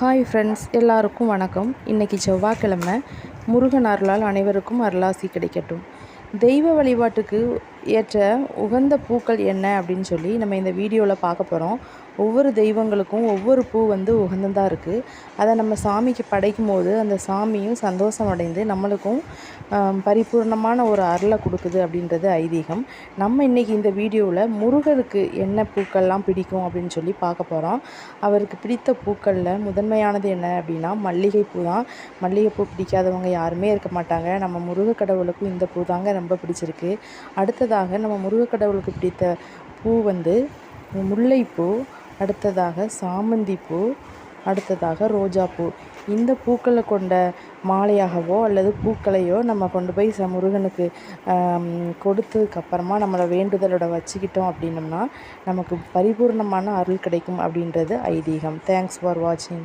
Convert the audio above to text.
Hi friends, எல்லாருக்கும் வணக்கம். இன்றைக்கி செவ்வாய்க்கிழமை. முருகன் அருளால் அனைவருக்கும் அருளாசி கிடைக்கட்டும். தெய்வ வழிபாட்டுக்கு ஏற்ற உகந்த பூக்கள் என்ன அப்படின்னு சொல்லி நம்ம இந்த வீடியோவில் பார்க்க போகிறோம். ஒவ்வொரு தெய்வங்களுக்கும் ஒவ்வொரு பூ உகந்ததாக இருக்குது. அதை நம்ம சாமிக்கு படைக்கும் போது அந்த சாமியும் சந்தோஷம் அடைந்து நம்மளுக்கும் பரிபூர்ணமான ஒரு அருளை கொடுக்குது அப்படின்றது ஐதீகம். நம்ம இன்றைக்கி இந்த வீடியோவில் முருகருக்கு என்ன பூக்கள்லாம் பிடிக்கும் அப்படின்னு சொல்லி பார்க்க போகிறோம். அவருக்கு பிடித்த பூக்களில் முதன்மையானது என்ன அப்படின்னா மல்லிகைப்பூ தான். மல்லிகைப்பூ பிடிக்காதவங்க யாருமே இருக்க மாட்டாங்க. நம்ம முருக கடவுளுக்கும் இந்த பூ தாங்க ரொம்ப பிடிச்சிருக்கு. அடுத்ததாக நம்ம முருக கடவுளுக்கு பிடித்த பூ முல்லைப்பூ, அடுத்ததாக சாமந்திப்பூ, அடுத்ததாக ரோஜாப்பூ. இந்த பூக்களை கொண்ட மாலையாகவோ அல்லது பூக்களையோ நம்ம கொண்டு போய் முருகனுக்கு கொடுத்ததுக்கப்புறமா நம்மளை வேண்டுதலோட வச்சுக்கிட்டோம் அப்படின்னம்னா நமக்கு பரிபூர்ணமான அருள் கிடைக்கும் அப்படின்றது ஐதீகம். தேங்க்ஸ் ஃபார் வாட்சிங்.